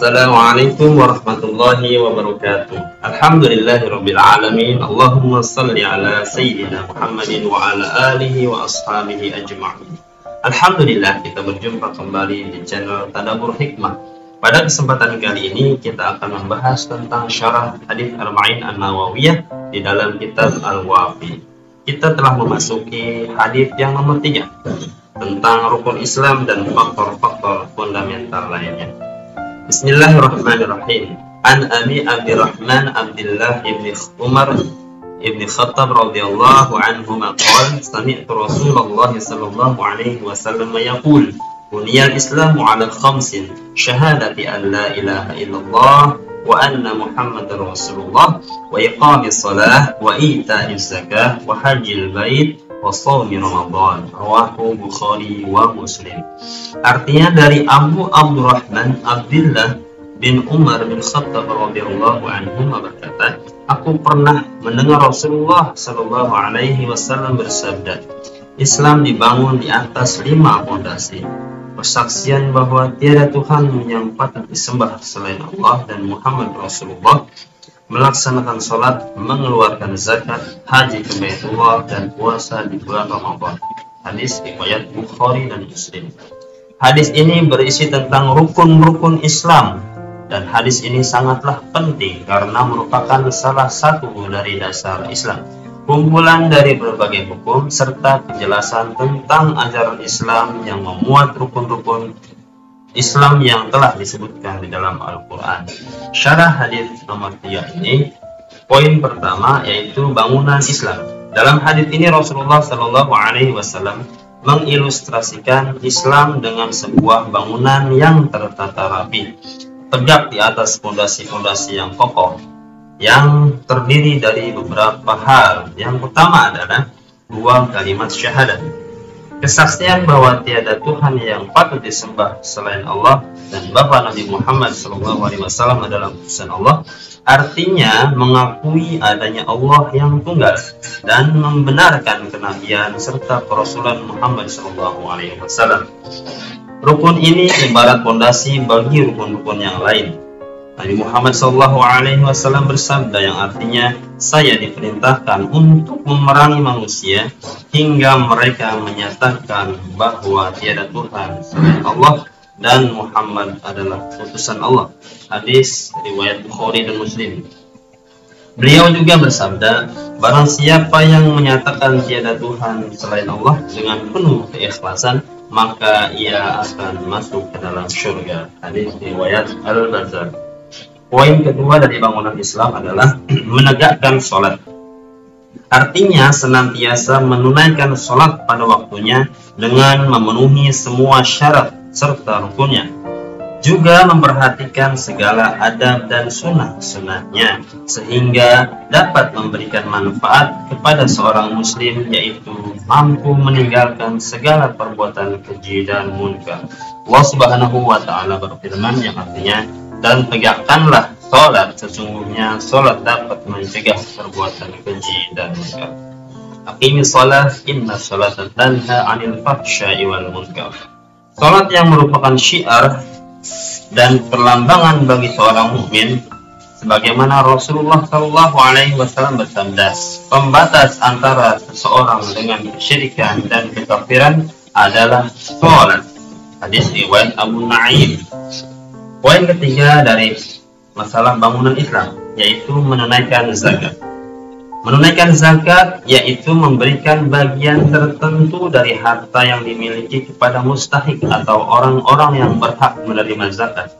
Assalamualaikum warahmatullahi wabarakatuh. Alhamdulillahirabbil alamin. Allahumma shalli ala sayyidina Muhammadin wa ala alihi wa ashabihi ajma'in. Alhamdulillah, kita berjumpa kembali di channel Tadabbur Hikmah. Pada kesempatan kali ini kita akan membahas tentang syarah hadits Arba'in An-Nawawiyah di dalam kitab Al-Wafi. Kita telah memasuki hadits yang nomor 3 tentang rukun Islam dan faktor-faktor fundamental lainnya. Bismillahirrahmanirrahim. An Abi Abdurrahman Abdullah ibn Umar ibn Khattab radhiyallahu anhu qala sami'tu Rasulullah sallallahu alaihi wasallam yaqul buniyal Islamu 'ala khamsin syahadati an la ilaha illallah wa anna Muhammadar Rasulullah wa iqamis shalah wa ita'iz zakah wa hajjil bait wa shaumi Ramadan. Rawahu Bukhari wa Muslim. Artinya dari Abu Abdurrahman Abdullah bin Umar bin Khattab radhiyallahu anhu berkata, aku pernah mendengar Rasulullah sallallahu alaihi wasallam bersabda, Islam dibangun di atas 5 fondasi: persaksian bahwa tiada Tuhan yang patut disembah selain Allah dan Muhammad Rasulullah, melaksanakan sholat, mengeluarkan zakat, haji ke Baitullah, dan puasa di bulan Ramadan. Hadis riwayat Bukhari dan Muslim. Hadis ini berisi tentang rukun-rukun Islam, dan hadis ini sangatlah penting karena merupakan salah satu dari dasar Islam. Kumpulan dari berbagai hukum serta penjelasan tentang ajaran Islam yang memuat rukun-rukun Islam yang telah disebutkan di dalam Al-Quran. Syarah hadis nomor 3 ini, poin pertama yaitu bangunan Islam. Dalam hadis ini Rasulullah Shallallahu Alaihi Wasallam mengilustrasikan Islam dengan sebuah bangunan yang tertata rapi, tegak di atas fondasi-fondasi yang kokoh, yang terdiri dari beberapa hal. Yang pertama adalah 2 kalimat syahadat, kesaksian bahwa tiada Tuhan yang patut disembah selain Allah dan bahwa Nabi Muhammad SAW adalah utusan Allah. Artinya mengakui adanya Allah yang tunggal dan membenarkan kenabian serta kerasulan Muhammad SAW. Rukun ini ibarat fondasi bagi rukun-rukun yang lain. Nabi Muhammad SAW bersabda yang artinya, saya diperintahkan untuk memerangi manusia hingga mereka menyatakan bahwa tiada Tuhan selain Allah dan Muhammad adalah utusan Allah. Hadis riwayat Bukhari dan Muslim. Beliau juga bersabda, barang siapa yang menyatakan tiada Tuhan selain Allah dengan penuh keikhlasan, maka ia akan masuk ke dalam surga. Hadis riwayat Al-Bazzar. Poin kedua dari bangunan Islam adalah menegakkan sholat. Artinya senantiasa menunaikan sholat pada waktunya dengan memenuhi semua syarat serta rukunnya. Juga memperhatikan segala adab dan sunnah-sunnahnya sehingga dapat memberikan manfaat kepada seorang muslim, yaitu mampu meninggalkan segala perbuatan keji dan munkar. Allah Subhanahu wa ta'ala berfirman yang artinya, dan tegakkanlah sholat, sesungguhnya sholat dapat mencegah perbuatan keji dan munkar. Aqimis sholat, inna sholata tanha 'anil fahsya'i wal munkar. Sholat yang merupakan syiar dan perlambangan bagi seorang mukmin, sebagaimana Rasulullah Shallallahu Alaihi Wasallam bersabda, pembatas antara seseorang dengan kesyirikan dan kekafiran adalah sholat. Hadis riwayat Abu Naim. Poin ketiga dari masalah bangunan Islam yaitu menunaikan zakat. Menunaikan zakat yaitu memberikan bagian tertentu dari harta yang dimiliki kepada mustahik atau orang-orang yang berhak menerima zakat.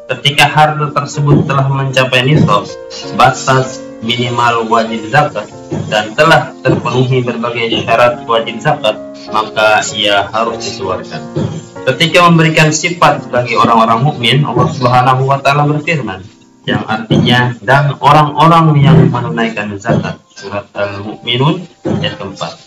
Ketika harta tersebut telah mencapai nisab, batas minimal wajib zakat, dan telah terpenuhi berbagai syarat wajib zakat, maka ia harus dikeluarkan. Ketika memberikan sifat bagi orang-orang mukmin, Allah Subhanahu wa ta'ala berfirman yang artinya, dan orang-orang yang menunaikan zakat, surat Al-Mu'minun ayat keempat.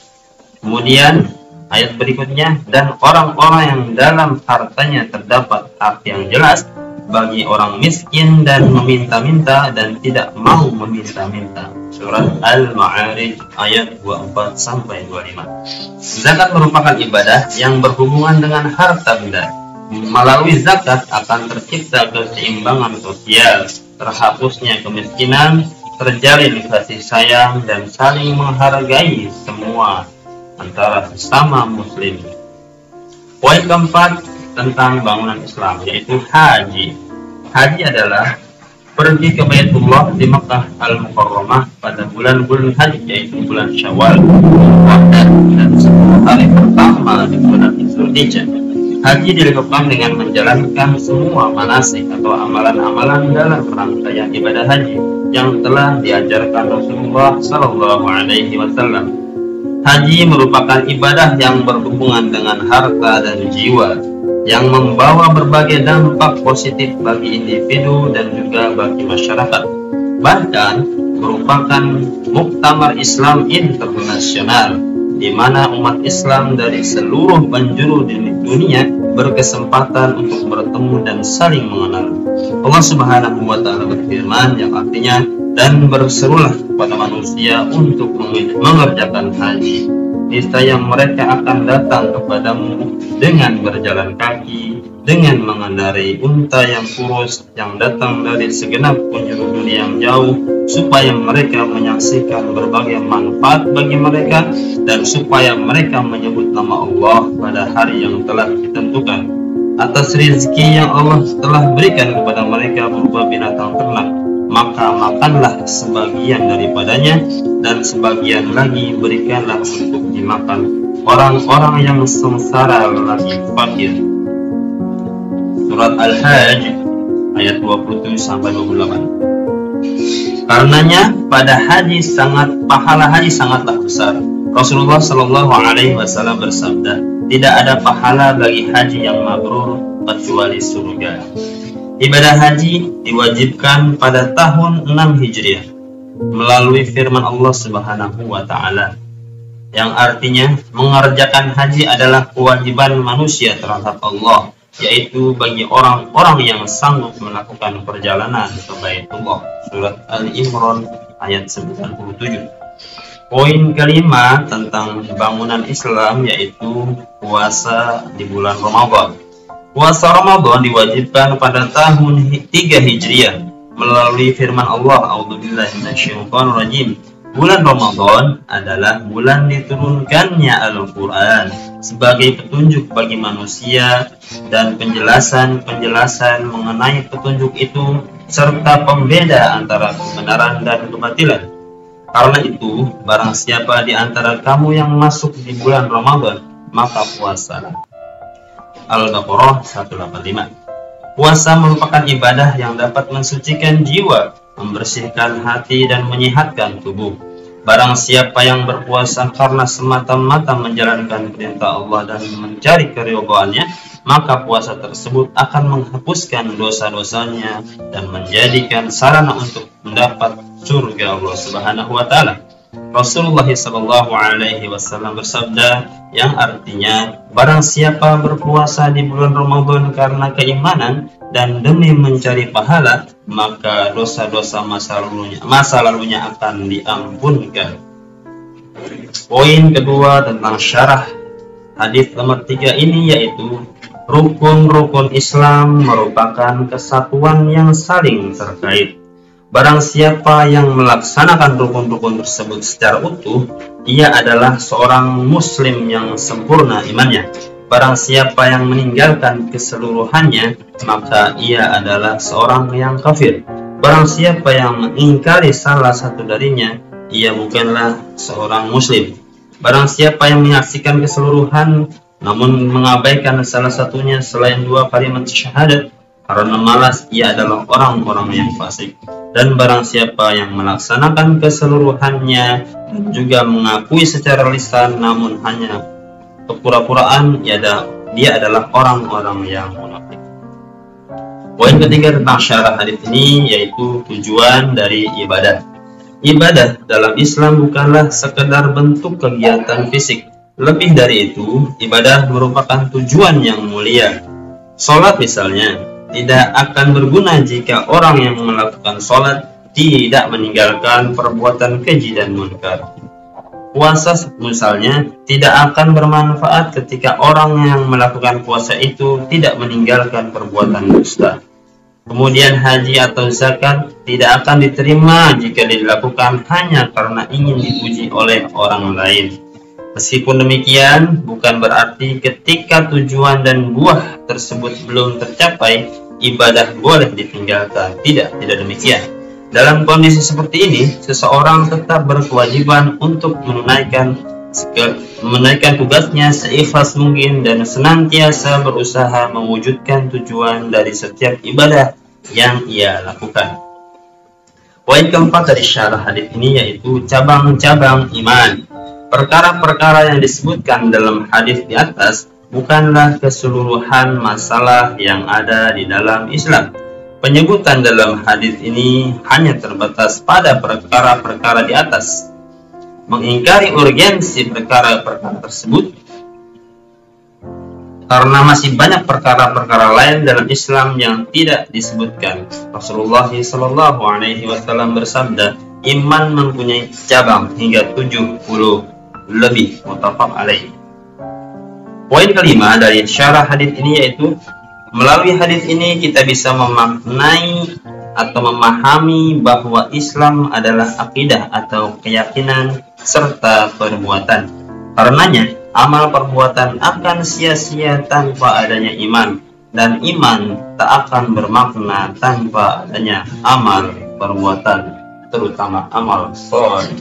Kemudian ayat berikutnya, dan orang-orang yang dalam hartanya terdapat hak yang jelas bagi orang miskin dan meminta-minta dan tidak mau meminta-minta, surat Al-Ma'arij ayat 24-25. Zakat merupakan ibadah yang berhubungan dengan harta benda, Melalui zakat akan tercipta keseimbangan sosial, terhapusnya kemiskinan, terjalin kasih sayang dan saling menghargai semua antara sesama muslim. Poin keempat tentang bangunan Islam, yaitu haji. Haji adalah pergi ke Baitullah di Makkah Al-Mukarramah pada bulan-bulan haji, yaitu bulan Syawal, dan 10 hari pertama di bulan Dzulhijjah. Haji dilakukan dengan menjalankan semua manasik atau amalan-amalan dalam rangkaian ibadah haji yang telah diajarkan Rasulullah Sallallahu Alaihi Wasallam. Haji merupakan ibadah yang berhubungan dengan harta dan jiwa, yang membawa berbagai dampak positif bagi individu dan juga bagi masyarakat. Bahkan merupakan muktamar Islam internasional, di mana umat Islam dari seluruh penjuru dunia berkesempatan untuk bertemu dan saling mengenal. Allah Subhanahu wa Ta'ala berfirman yang artinya, dan berserulah kepada manusia untuk mengerjakan haji. Niscaya mereka akan datang kepadamu dengan berjalan kaki, dengan mengendarai unta yang kurus yang datang dari segenap penjuru dunia yang jauh, supaya mereka menyaksikan berbagai manfaat bagi mereka dan supaya mereka menyebut nama Allah pada hari yang telah ditentukan. Atas rezeki yang Allah telah berikan kepada mereka berupa binatang ternak, maka makanlah sebagian daripadanya dan sebagian lagi berikanlah untuk dimakan orang-orang yang sengsara lagi fakir. Surat Al-Hajj ayat 27-28. Karenanya pada pahala haji sangatlah besar. Rasulullah Shallallahu Alaihi Wasallam bersabda, tidak ada pahala bagi haji yang mabrur kecuali surga. Ibadah haji diwajibkan pada tahun 6 Hijriah melalui firman Allah Subhanahu wa Ta'ala, yang artinya mengerjakan haji adalah kewajiban manusia terhadap Allah, yaitu bagi orang-orang yang sanggup melakukan perjalanan ke Baitullah. Surat Al-Imran ayat 97. Poin kelima tentang bangunan Islam, yaitu puasa di bulan Ramadan. Puasa Ramadan diwajibkan pada tahun 3 Hijriah melalui firman Allah, A'udzubillahi minasyaitonirrajim. Bulan Ramadan adalah bulan diturunkannya Al-Quran sebagai petunjuk bagi manusia dan penjelasan-penjelasan mengenai petunjuk itu serta pembeda antara kebenaran dan kebatilan. Karena itu, barang siapa di antara kamu yang masuk di bulan Ramadan, maka puasalah. Al-Baqarah 185. Puasa merupakan ibadah yang dapat mensucikan jiwa, membersihkan hati dan menyehatkan tubuh. Barang siapa yang berpuasa karena semata-mata menjalankan perintah Allah dan mencari keridhaannya, maka puasa tersebut akan menghapuskan dosa-dosanya dan menjadikan sarana untuk mendapat surga Allah Subhanahu wa Ta'ala. Rasulullah Sallallahu Alaihi Wasallam bersabda, yang artinya, barang siapa berpuasa di bulan Ramadan karena keimanan dan demi mencari pahala, maka dosa-dosa masa lalunya akan diampunkan. Poin kedua tentang syarah hadis nomor 3 ini, yaitu rukun-rukun Islam merupakan kesatuan yang saling terkait. Barang siapa yang melaksanakan rukun-rukun tersebut secara utuh, ia adalah seorang muslim yang sempurna imannya. Barang siapa yang meninggalkan keseluruhannya, maka ia adalah seorang yang kafir. Barang siapa yang mengingkari salah satu darinya, ia bukanlah seorang muslim. Barang siapa yang menyaksikan keseluruhan namun mengabaikan salah satunya selain 2 kalimat syahadat karena malas, ia adalah orang-orang yang fasik. Dan barang siapa yang melaksanakan keseluruhannya dan juga mengakui secara lisan namun hanya kepura-puraan, dia adalah orang-orang yang munafik. Poin ketiga tentang syarah hadis ini, yaitu tujuan dari ibadah. Ibadah dalam Islam bukanlah sekedar bentuk kegiatan fisik. Lebih dari itu, ibadah merupakan tujuan yang mulia. Sholat misalnya tidak akan berguna jika orang yang melakukan sholat tidak meninggalkan perbuatan keji dan munkar. Puasa misalnya tidak akan bermanfaat ketika orang yang melakukan puasa itu tidak meninggalkan perbuatan dusta. Kemudian haji atau zakat tidak akan diterima jika dilakukan hanya karena ingin dipuji oleh orang lain. Meskipun demikian, bukan berarti ketika tujuan dan buah tersebut belum tercapai, ibadah boleh ditinggalkan. Tidak demikian. Dalam kondisi seperti ini, seseorang tetap berkewajiban untuk menunaikan tugasnya seikhlas mungkin dan senantiasa berusaha mewujudkan tujuan dari setiap ibadah yang ia lakukan. Poin keempat dari syarah hadis ini yaitu cabang-cabang iman. Perkara-perkara yang disebutkan dalam hadis di atas bukanlah keseluruhan masalah yang ada di dalam Islam. Penyebutan dalam hadis ini hanya terbatas pada perkara-perkara di atas. Mengingkari urgensi perkara-perkara tersebut karena masih banyak perkara-perkara lain dalam Islam yang tidak disebutkan. Rasulullah SAW bersabda, iman mempunyai cabang hingga 70 lebih, muttafaq alaih. Poin kelima dari syarah hadis ini yaitu melalui hadis ini kita bisa memaknai atau memahami bahwa Islam adalah akidah atau keyakinan serta perbuatan. Karenanya, amal perbuatan akan sia-sia tanpa adanya iman, dan iman tak akan bermakna tanpa adanya amal perbuatan, terutama amal sholih.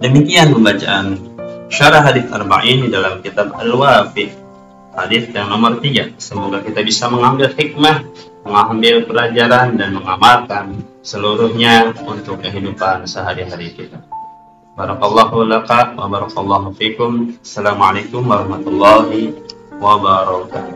Demikian pembacaan syarah hadis arba'in di dalam kitab Al-Wafi. Hadis yang nomor 3. Semoga kita bisa mengambil hikmah, mengambil pelajaran dan mengamalkan seluruhnya untuk kehidupan sehari-hari kita. Barakallahu laka wa barakallahu fikum. Assalamualaikum warahmatullahi wabarakatuh.